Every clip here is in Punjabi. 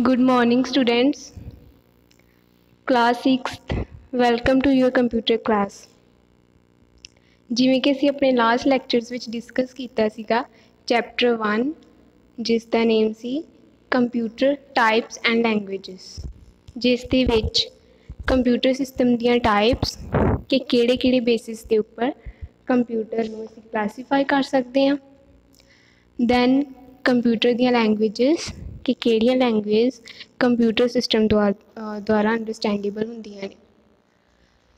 Good morning, students. Class 6th. Welcome to your computer class. ਜਿਵੇਂ ਕਿ ਅਸੀਂ ਆਪਣੇ ਲਾਸਟ ਲੈਕਚਰਸ ਵਿੱਚ ਡਿਸਕਸ ਕੀਤਾ ਸੀਗਾ ਚੈਪਟਰ 1 ਜਿਸ ਦਾ ਨੇਮ ਸੀ ਕੰਪਿਊਟਰ ਟਾਈਪਸ ਐਂਡ ਲੈਂਗੁਏਜਸ, ਜਿਸ ਦੇ ਵਿੱਚ ਕੰਪਿਊਟਰ ਸਿਸਟਮ ਦੀਆਂ ਟਾਈਪਸ ਕਿ ਕਿਹੜੇ ਬੇਸਿਸ ਦੇ ਉੱਪਰ ਕੰਪਿਊਟਰ ਨੂੰ ਅਸੀਂ ਕਲਾਸੀਫਾਈ ਕਰ ਸਕਦੇ ਹਾਂ। ਦੈਨ ਕੰਪਿਊਟਰ ਦੀਆਂ ਲੈਂਗੁਏਜਸ ਕਿ ਕਿਹੜੀਆਂ ਲੈਂਗੁਏਜ ਕੰਪਿਊਟਰ ਸਿਸਟਮ ਦੁਆਰਾ ਅੰਡਰਸਟੈਂਡੇਬਲ ਹੁੰਦੀਆਂ ਨੇ।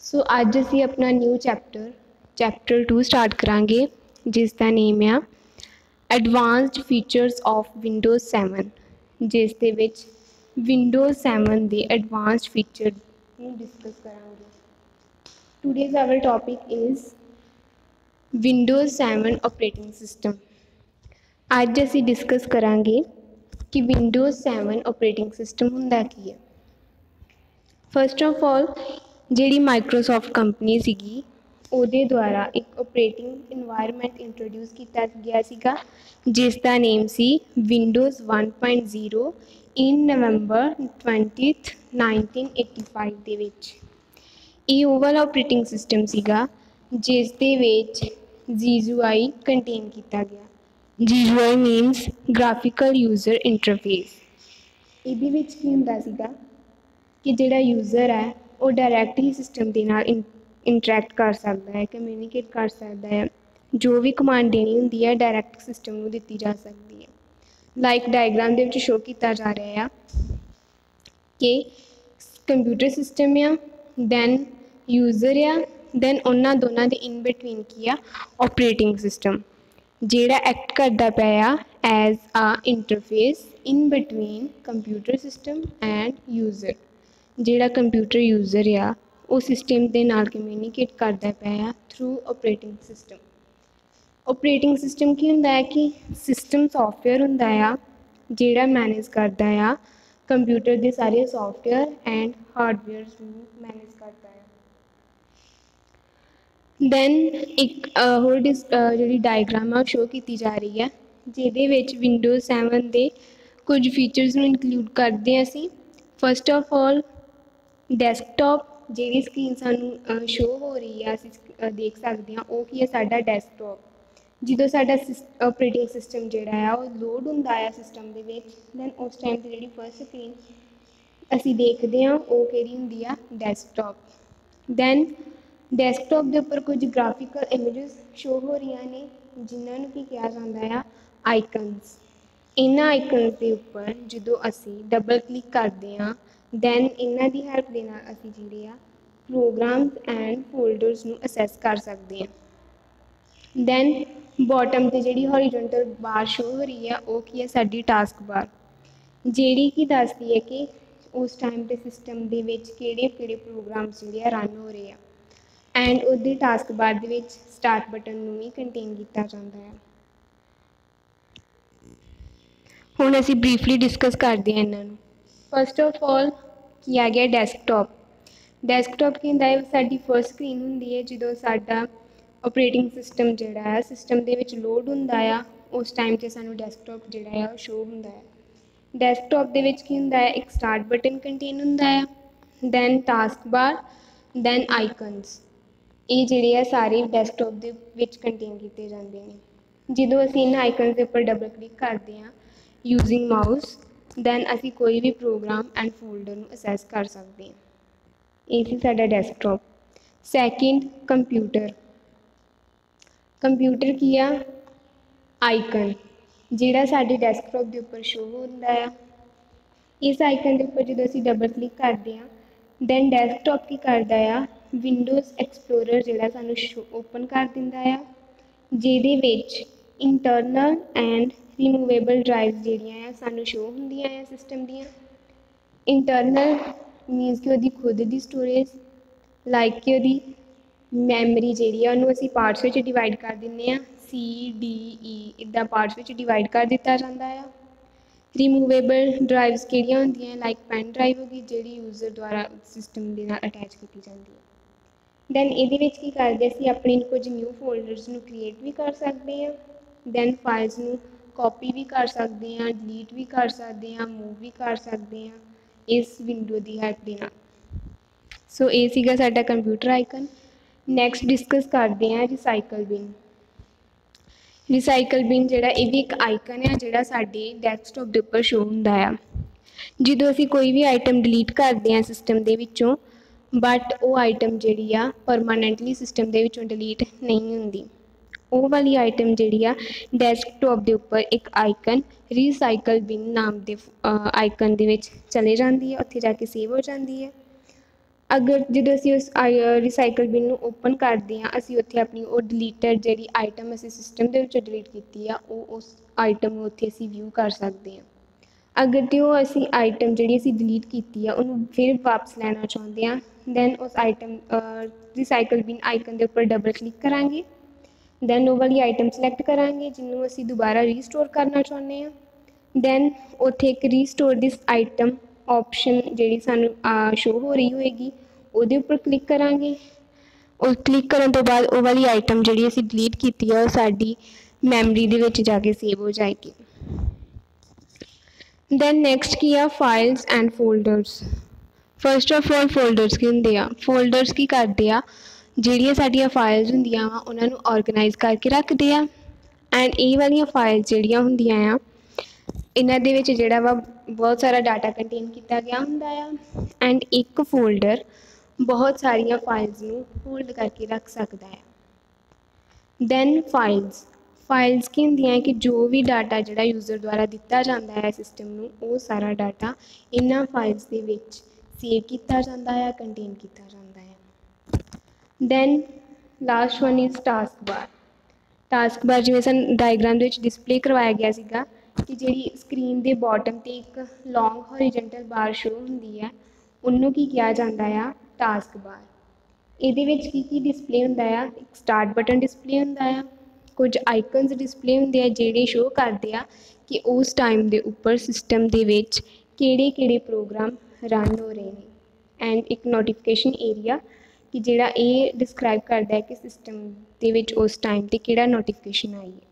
ਸੋ ਅੱਜ ਅਸੀਂ ਆਪਣਾ ਨਿਊ ਚੈਪਟਰ 2 ਸਟਾਰਟ ਕਰਾਂਗੇ ਜਿਸ ਦਾ ਨੇਮ ਆ ਐਡਵਾਂਸਡ ਫੀਚਰਸ ਆਫ ਵਿੰਡੋਜ਼ 7, ਜਿਸ ਦੇ ਵਿੱਚ ਵਿੰਡੋਜ਼ 7 ਦੇ ਐਡਵਾਂਸਡ ਫੀਚਰ ਨੂੰ ਡਿਸਕਸ ਕਰਾਂਗੇ। Today's our topic is Windows 7 operating system. ਅੱਜ ਅਸੀਂ ਡਿਸਕਸ ਕਰਾਂਗੇ ਕਿ ਵਿੰਡੋਜ਼ 7 ਆਪਰੇਟਿੰਗ ਸਿਸਟਮ ਹੁੰਦਾ ਕੀ ਹੈ। ਫਸਟ ਆਫ ਆਲ ਜਿਹੜੀ ਮਾਈਕਰੋਸੋਫਟ ਕੰਪਨੀ ਸੀਗੀ ਉਹਦੇ ਦੁਆਰਾ ਇੱਕ ਆਪਰੇਟਿੰਗ ਇਨਵਾਇਰਮੈਂਟ ਇੰਟਰੋਡਿਊਸ ਕੀਤਾ ਗਿਆ ਸੀਗਾ ਜਿਸ ਦਾ ਨੇਮ ਸੀ ਵਿੰਡੋਜ਼ 1.0 ਇਨ ਨਵੰਬਰ 20th 1985 ਦੇ ਵਿੱਚ। ਇਹ ਉਹ ਵਾਲਾ ਆਪਰੇਟਿੰਗ ਸਿਸਟਮ ਸੀਗਾ ਜਿਸ ਦੇ ਵਿੱਚ GUI ਕੰਟੇਨ ਕੀਤਾ ਗਿਆ। GUI means graphical user interface. ਇਹਦੇ ਵਿੱਚ ਕੀ ਹੁੰਦਾ ਸੀਗਾ ਕਿ ਜਿਹੜਾ ਯੂਜ਼ਰ ਹੈ ਉਹ ਡਾਇਰੈਕਟਲੀ ਸਿਸਟਮ ਦੇ ਨਾਲ ਇੰਟਰੈਕਟ ਕਰ ਸਕਦਾ ਹੈ, ਕਮਿਊਨੀਕੇਟ ਕਰ ਸਕਦਾ ਹੈ। ਜੋ ਵੀ ਕਮਾਂਡ ਦੇਣੀ ਹੁੰਦੀ ਹੈ ਡਾਇਰੈਕਟ ਸਿਸਟਮ ਨੂੰ ਦਿੱਤੀ ਜਾ ਸਕਦੀ ਹੈ। ਲਾਈਕ ਡਾਇਗਰਾਮ ਦੇ ਵਿੱਚ ਸ਼ੋ ਕੀਤਾ ਜਾ ਰਿਹਾ ਆ ਕਿ ਕੰਪਿਊਟਰ ਸਿਸਟਮ ਆ, ਦੈਨ ਯੂਜ਼ਰ ਆ, ਦੈਨ ਉਹਨਾਂ ਦੋਨਾਂ ਦੇ ਇਨ ਬਿਟਵੀਨ ਕੀ ਆ ਆਪਰੇਟਿੰਗ ਸਿਸਟਮ, ਜਿਹੜਾ ਐਕਟ ਕਰਦਾ ਪਿਆ ਆ as a interface in between computer system and user. ਜਿਹੜਾ ਕੰਪਿਊਟਰ ਯੂਜ਼ਰ ਆ ਉਹ ਸਿਸਟਮ ਦੇ ਨਾਲ ਕਮਿਊਨੀਕੇਟ ਕਰਦਾ ਪਿਆ ਆ through operating system. Operating system ਕੀ ਹੁੰਦਾ ਹੈ ਕਿ ਸਿਸਟਮ ਸੋਫਟਵੇਅਰ ਹੁੰਦਾ ਆ ਜਿਹੜਾ ਮੈਨੇਜ ਕਰਦਾ ਆ ਕੰਪਿਊਟਰ ਦੇ ਸਾਰੇ ਸੋਫਟਵੇਅਰ ਐਂਡ ਹਾਰਡਵੇਅਰਸ ਨੂੰ ਮੈਨੇਜ ਕਰਦਾ ਆ। ਦੈਨ ਇੱਕ ਹੋਰ ਜਿਹੜੀ ਡਾਇਗਰਾਮ ਆ ਸ਼ੋ ਕੀਤੀ ਜਾ ਰਹੀ ਹੈ ਜਿਹਦੇ ਵਿੱਚ ਵਿੰਡੋਜ਼ 7 ਦੇ ਕੁਝ ਫੀਚਰਸ ਨੂੰ ਇਨਕਲੂਡ ਕਰਦੇ ਹਾਂ ਅਸੀਂ। ਫਸਟ ਆਫ ਆਲ ਡੈਸਕਟਾਪ, ਜਿਹੜੀ ਸਕਰੀਨ ਸਾਨੂੰ ਸ਼ੋ ਹੋ ਰਹੀ ਆ ਅਸੀਂ ਦੇਖ ਸਕਦੇ ਹਾਂ ਉਹ ਕੀ ਹੈ ਸਾਡਾ ਡੈਸਕਟਾਪ। ਜਦੋਂ ਸਾਡਾ ਆਪਰੇਟਿੰਗ ਸਿਸਟਮ ਜਿਹੜਾ ਆ ਉਹ ਲੋਡ ਹੁੰਦਾ ਆ ਸਿਸਟਮ ਦੇ ਵਿੱਚ, ਦੈਨ ਉਸ ਟਾਈਮ 'ਤੇ ਜਿਹੜੀ ਫਸਟ ਸਕਰੀਨ ਅਸੀਂ ਦੇਖਦੇ ਹਾਂ ਉਹ ਕਿਹੜੀ ਹੁੰਦੀ ਆ ਡੈਸਕਟਾਪ। ਦੈਨ ਡੈਸਕਟਾਪ ਦੇ ਉੱਪਰ ਕੁਝ ਗ੍ਰਾਫਿਕਲ ਇਮੇਜਸ ਸ਼ੋ ਹੋ ਰਹੀਆਂ ਨੇ ਜਿਨ੍ਹਾਂ ਨੂੰ ਕੀ ਕਿਹਾ ਜਾਂਦਾ ਆ ਆਈਕਨਸ। ਇਹਨਾਂ ਆਈਕਨਸ ਦੇ ਉੱਪਰ ਜਦੋਂ ਅਸੀਂ ਡਬਲ ਕਲਿੱਕ ਕਰਦੇ ਹਾਂ ਦੈਨ ਇਹਨਾਂ ਦੀ ਹੈਲਪ ਦੇ ਨਾਲ ਅਸੀਂ ਜਿਹੜੇ ਆ ਪ੍ਰੋਗਰਾਮਸ ਐਂਡ ਫੋਲਡਰਸ ਨੂੰ ਅਸੈਸ ਕਰ ਸਕਦੇ ਹਾਂ। ਦੈਨ ਬੋਟਮ 'ਤੇ ਜਿਹੜੀ ਹੋਰੀਜ਼ੋਨਟਲ ਬਾਰ ਸ਼ੋ ਹੋ ਰਹੀ ਆ ਉਹ ਕੀ ਹੈ ਸਾਡੀ ਟਾਸਕ ਬਾਰ, ਜਿਹੜੀ ਕਿ ਦੱਸਦੀ ਹੈ ਕਿ ਉਸ ਟਾਈਮ 'ਤੇ ਸਿਸਟਮ ਦੇ ਵਿੱਚ ਕਿਹੜੇ ਪ੍ਰੋਗਰਾਮਸ ਜਿਹੜੇ ਆ ਰਨ ਹੋ ਰਹੇ ਆ। ਐਂਡ ਉਹਦੀ ਟਾਸਕ ਬਾਰ ਦੇ ਵਿੱਚ ਸਟਾਰਟ ਬਟਨ ਨੂੰ ਵੀ ਕੰਟੇਨ ਕੀਤਾ ਜਾਂਦਾ ਹੈ। ਹੁਣ ਅਸੀਂ ਬਰੀਫਲੀ ਡਿਸਕਸ ਕਰਦੇ ਹਾਂ ਇਹਨਾਂ ਨੂੰ। ਫਸਟ ਆਫ ਆਲ ਕੀ ਆ ਗਿਆ ਡੈਸਕਟਾਪ। ਡੈਸਕਟਾਪ ਕੀ ਹੁੰਦਾ ਹੈ ਸਾਡੀ ਫਸਟ ਸਕਰੀਨ ਹੁੰਦੀ ਹੈ ਜਦੋਂ ਸਾਡਾ ਆਪਰੇਟਿੰਗ ਸਿਸਟਮ ਜਿਹੜਾ ਹੈ ਸਿਸਟਮ ਦੇ ਵਿੱਚ ਲੋਡ ਹੁੰਦਾ ਆ ਉਸ ਟਾਈਮ 'ਤੇ ਸਾਨੂੰ ਡੈਸਕਟਾਪ ਜਿਹੜਾ ਆ ਉਹ ਸ਼ੋ ਹੁੰਦਾ ਹੈ। ਡੈਸਕਟਾਪ ਦੇ ਵਿੱਚ ਕੀ ਹੁੰਦਾ ਹੈ ਇੱਕ ਸਟਾਰਟ ਬਟਨ ਕੰਟੇਨ ਹੁੰਦਾ ਆ, ਦੈਨ ਟਾਸਕ ਬਾਰ, ਦੈਨ ਆਈਕਨਸ। ਇਹ ਜਿਹੜੇ ਆ ਸਾਰੇ ਡੈਸਕਟਾਪ ਦੇ ਵਿੱਚ ਕੰਟੇਨ ਕੀਤੇ ਜਾਂਦੇ ਨੇ। ਜਦੋਂ ਅਸੀਂ ਇਹਨਾਂ ਆਈਕਨਸ ਦੇ ਉੱਪਰ ਡਬਲ ਕਲਿੱਕ ਕਰਦੇ ਹਾਂ ਯੂਜ਼ਿੰਗ ਮਾਊਸ, ਦੈਨ ਅਸੀਂ ਕੋਈ ਵੀ ਪ੍ਰੋਗਰਾਮ ਐਂਡ ਫੋਲਡਰ ਨੂੰ ਅਸੈਸ ਕਰ ਸਕਦੇ ਹਾਂ। ਇਹ ਸੀ ਸਾਡਾ ਡੈਸਕਟਾਪ। Second computer. ਕੰਪਿਊਟਰ ਕੀ ਆ ਆਈਕਨ ਜਿਹੜਾ ਸਾਡੇ ਡੈਸਕਟਾਪ ਦੇ ਉੱਪਰ ਸ਼ੋ ਹੁੰਦਾ ਆ। ਇਸ ਆਈਕਨ ਦੇ ਉੱਪਰ ਜਦੋਂ ਅਸੀਂ ਡਬਲ ਕਲਿੱਕ ਕਰਦੇ ਹਾਂ ਦੈਨ ਡੈਸਕਟਾਪ ਕੀ ਕਰਦਾ ਆ ਵਿੰਡੋਜ਼ ਐਕਸਪਲੋਰਰ ਜਿਹੜਾ ਸਾਨੂੰ ਓਪਨ ਕਰ ਦਿੰਦਾ ਆ, ਜਿਹਦੇ ਵਿੱਚ ਇੰਟਰਨਲ ਐਂਡ ਰਿਮੂਵੇਬਲ ਡਰਾਈਵ ਜਿਹੜੀਆਂ ਆ ਸਾਨੂੰ ਸ਼ੋ ਹੁੰਦੀਆਂ ਆ ਸਿਸਟਮ ਦੀਆਂ। ਇੰਟਰਨਲ ਮੀਨਸ ਕਿ ਉਹਦੀ ਖੁਦ ਦੀ ਸਟੋਰੇਜ, ਲਾਈਕ ਕਿ ਉਹਦੀ ਮੈਮਰੀ ਜਿਹੜੀ ਆ ਉਹਨੂੰ ਅਸੀਂ ਪਾਰਟਸ ਵਿੱਚ ਡਿਵਾਈਡ ਕਰ ਦਿੰਦੇ ਹਾਂ CDE ਇੱਦਾਂ ਪਾਰਟਸ ਵਿੱਚ ਡਿਵਾਈਡ ਕਰ ਦਿੱਤਾ ਜਾਂਦਾ ਆ। ਰਿਮੂਵੇਬਲ ਡਰਾਈਵਸ ਕਿਹੜੀਆਂ ਹੁੰਦੀਆਂ ਲਾਈਕ ਪੈਨ ਡਰਾਈਵ ਹੋ ਗਈ ਜਿਹੜੀ ਯੂਜ਼ਰ ਦੁਆਰਾ ਸਿਸਟਮ ਦੇ ਨਾਲ ਅਟੈਚ ਕੀਤੀ ਜਾਂਦੀ ਹੈ। ਦੈਨ ਇਹਦੇ ਵਿੱਚ ਕੀ ਕਰਦੇ ਅਸੀਂ ਆਪਣੇ ਕੁਝ ਨਿਊ ਫੋਲਡਰਸ ਨੂੰ ਕ੍ਰੀਏਟ ਵੀ ਕਰ ਸਕਦੇ ਹਾਂ, ਦੈਨ ਫਾਈਲਸ ਨੂੰ ਕਾਪੀ ਵੀ ਕਰ ਸਕਦੇ ਹਾਂ, ਡਿਲੀਟ ਵੀ ਕਰ ਸਕਦੇ ਹਾਂ, ਮੂਵ ਵੀ ਕਰ ਸਕਦੇ ਹਾਂ ਇਸ ਵਿੰਡੋ ਦੀ ਹੈਲਪ ਦੇ ਨਾਲ। ਸੋ ਇਹ ਸੀਗਾ ਸਾਡਾ ਕੰਪਿਊਟਰ ਆਈਕਨ। ਨੈਕਸਟ ਡਿਸਕਸ ਕਰਦੇ ਹਾਂ ਰਿਸਾਈਕਲ ਬਿਨ। ਰਿਸਾਈਕਲ ਬਿਨ ਜਿਹੜਾ ਇਹ ਵੀ ਇੱਕ ਆਈਕਨ ਆ ਜਿਹੜਾ ਸਾਡੇ ਡੈਸਕਟੋਪ ਦੇ ਉੱਪਰ ਸ਼ੋ ਹੁੰਦਾ ਆ। ਜਦੋਂ ਅਸੀਂ ਕੋਈ ਵੀ ਆਈਟਮ ਡਿਲੀਟ ਕਰਦੇ ਹਾਂ ਸਿਸਟਮ ਦੇ ਵਿੱਚੋਂ, ਬਟ ਉਹ ਆਈਟਮ ਜਿਹੜੀ ਆ ਪਰਮਾਨੈਂਟਲੀ ਸਿਸਟਮ ਦੇ ਵਿੱਚੋਂ ਡਿਲੀਟ ਨਹੀਂ ਹੁੰਦੀ। ਉਹ ਵਾਲੀ ਆਈਟਮ ਜਿਹੜੀ ਆ ਡੈਸਕਟੋਪ ਦੇ ਉੱਪਰ ਇੱਕ ਆਈਕਨ ਰੀਸਾਈਕਲ ਬਿਨ ਨਾਮ ਦੇ ਆਈਕਨ ਦੇ ਵਿੱਚ ਚਲੇ ਜਾਂਦੀ ਹੈ, ਉੱਥੇ ਜਾ ਕੇ ਸੇਵ ਹੋ ਜਾਂਦੀ ਹੈ। ਅਗਰ ਜਦੋਂ ਅਸੀਂ ਉਸ ਰੀਸਾਈਕਲ ਬਿਨ ਨੂੰ ਓਪਨ ਕਰਦੇ ਹਾਂ, ਅਸੀਂ ਉੱਥੇ ਆਪਣੀ ਉਹ ਡਿਲੀਟਡ ਜਿਹੜੀ ਆਈਟਮ ਅਸੀਂ ਸਿਸਟਮ ਦੇ ਵਿੱਚੋਂ ਡਿਲੀਟ ਕੀਤੀ ਆ, ਉਹ ਉਸ ਆਈਟਮ ਨੂੰ ਉੱਥੇ ਅਸੀਂ ਵਿਊ ਕਰ ਸਕਦੇ ਹਾਂ। ਅਗਰ ਤੇ ਉਹ ਅਸੀਂ ਆਈਟਮ ਜਿਹੜੀ ਅਸੀਂ ਡਿਲੀਟ ਕੀਤੀ ਆ ਉਹਨੂੰ ਫਿਰ ਵਾਪਸ ਲੈਣਾ ਚਾਹੁੰਦੇ ਹਾਂ, ਦੈਨ ਉਸ ਆਈਟਮ ਰੀਸਾਈਕਲ ਬਿਨ ਆਈਕਨ ਦੇ ਉੱਪਰ ਡਬਲ ਕਲਿੱਕ ਕਰਾਂਗੇ। ਦੈਨ ਉਹ ਵਾਲੀ ਆਈਟਮ ਸਿਲੈਕਟ ਕਰਾਂਗੇ ਜਿਹਨੂੰ ਅਸੀਂ ਦੁਬਾਰਾ ਰੀਸਟੋਰ ਕਰਨਾ ਚਾਹੁੰਦੇ ਹਾਂ। ਦੈਨ ਉੱਥੇ ਇੱਕ ਰੀਸਟੋਰ ਦਿਸ ਆਈਟਮ ਆਪਸ਼ਨ ਜਿਹੜੀ ਸਾਨੂੰ ਸ਼ੋ ਹੋ ਰਹੀ ਹੋਏਗੀ, ਉਹਦੇ ਉੱਪਰ ਕਲਿੱਕ ਕਰਾਂਗੇ। ਉਹ ਕਲਿੱਕ ਕਰਨ ਤੋਂ ਬਾਅਦ ਉਹ ਵਾਲੀ ਆਈਟਮ ਜਿਹੜੀ ਅਸੀਂ ਡਿਲੀਟ ਕੀਤੀ ਆ ਉਹ ਸਾਡੀ ਮੈਮਰੀ ਦੇ ਵਿੱਚ ਜਾ ਕੇ ਸੇਵ ਹੋ ਜਾਏਗੀ। ਦੈਨ ਨੈਕਸਟ ਕੀ ਆ, files and folders. First of all folders ਕੀ ਹੁੰਦੇ ਆ? ਫੋਲਡਰਸ ਕੀ ਕਰਦੇ ਆ, ਜਿਹੜੀਆਂ ਸਾਡੀਆਂ ਫਾਈਲਸ ਹੁੰਦੀਆਂ ਵਾ ਉਹਨਾਂ ਨੂੰ ਔਰਗਨਾਈਜ਼ ਕਰਕੇ ਰੱਖਦੇ ਆ। ਐਂਡ ਇਹ ਵਾਲੀਆਂ ਫਾਈਲਸ ਜਿਹੜੀਆਂ ਹੁੰਦੀਆਂ ਆ ਇਹਨਾਂ ਦੇ ਵਿੱਚ ਜਿਹੜਾ ਵਾ ਬਹੁਤ ਸਾਰਾ ਡਾਟਾ ਕੰਟੇਨ ਕੀਤਾ ਗਿਆ ਹੁੰਦਾ ਆ। ਐਂਡ ਇੱਕ ਫੋਲਡਰ ਬਹੁਤ ਸਾਰੀਆਂ ਫਾਈਲਸ ਨੂੰ ਹੋਲਡ ਕਰਕੇ ਰੱਖ ਸਕਦਾ ਹੈ। ਦੈਨ ਫਾਈਲਸ ਕੀ ਹੁੰਦੀਆਂ ਕਿ ਜੋ ਵੀ ਡਾਟਾ ਜਿਹੜਾ ਯੂਜ਼ਰ ਦੁਆਰਾ ਦਿੱਤਾ ਜਾਂਦਾ ਹੈ ਸਿਸਟਮ ਨੂੰ, ਉਹ ਸਾਰਾ ਡਾਟਾ ਇਹਨਾਂ ਫਾਈਲਸ ਦੇ ਵਿੱਚ ਸੇਵ ਕੀਤਾ ਜਾਂਦਾ ਹੈ, ਕੰਟੇਨ ਕੀਤਾ ਜਾਂਦਾ ਹੈ। Then last one is task bar. Task bar ਜਿਵੇਂ ਸਾਨੂੰ ਡਾਇਗਰਾਮ ਦੇ ਵਿੱਚ ਡਿਸਪਲੇ ਕਰਵਾਇਆ ਗਿਆ ਸੀਗਾ ਕਿ ਜਿਹੜੀ ਸਕਰੀਨ ਦੇ ਬਾਟਮ 'ਤੇ ਇੱਕ ਲੌਂਗ ਹੌਰੀਜੈਂਟਲ ਬਾਰ ਸ਼ੋ ਹੁੰਦੀ ਹੈ, ਉਹਨੂੰ ਕੀ ਕਿਹਾ ਜਾਂਦਾ ਆ? ਟਾਸਕ ਬਾਰ। ਇਹਦੇ ਵਿੱਚ ਕੀ ਡਿਸਪਲੇ ਹੁੰਦਾ ਆ? ਇੱਕ ਸਟਾਰਟ ਬਟਨ ਡਿਸਪਲੇ ਹੁੰਦਾ ਆ, ਕੁਝ ਆਈਕਨਸ ਡਿਸਪਲੇ ਹੁੰਦੇ ਆ ਜਿਹੜੇ ਸ਼ੋ ਕਰਦੇ ਆ ਕਿ ਉਸ ਟਾਈਮ ਦੇ ਉੱਪਰ ਸਿਸਟਮ ਦੇ ਵਿੱਚ ਕਿਹੜੇ ਪ੍ਰੋਗਰਾਮ ਰਨ ਹੋ ਰਹੇ ਨੇ। ਐਂਡ ਇੱਕ ਨੋਟੀਫਿਕੇਸ਼ਨ ਏਰੀਆ ਕਿ ਜਿਹੜਾ ਇਹ ਡਿਸਕਰਾਈਬ ਕਰਦਾ ਹੈ ਕਿ ਸਿਸਟਮ ਦੇ ਵਿੱਚ ਉਸ ਟਾਈਮ 'ਤੇ ਕਿਹੜਾ ਨੋਟੀਫਿਕੇਸ਼ਨ ਆਈ ਹੈ।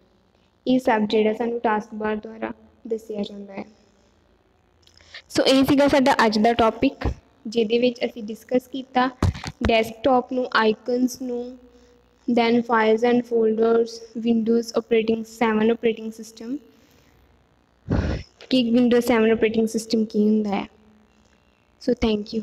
ਇਹ ਸਭ ਜਿਹੜਾ ਸਾਨੂੰ ਟਾਸਕ ਬਾਰ ਦੁਆਰਾ ਦੱਸਿਆ ਜਾਂਦਾ ਹੈ। ਸੋ ਇਹ ਸੀਗਾ ਸਾਡਾ ਅੱਜ ਦਾ ਟੌਪਿਕ, ਜਿਹਦੇ ਵਿੱਚ ਅਸੀਂ ਡਿਸਕਸ ਕੀਤਾ ਡੈਸਕਟੋਪ ਨੂੰ, ਆਈਕਨਸ ਨੂੰ, then files and folders, Windows operating 7 operating system, ਕਿ ਵਿੰਡੋਜ਼ 7 ਆਪਰੇਟਿੰਗ ਸਿਸਟਮ ਕੀ ਹੁੰਦਾ ਹੈ। So thank you.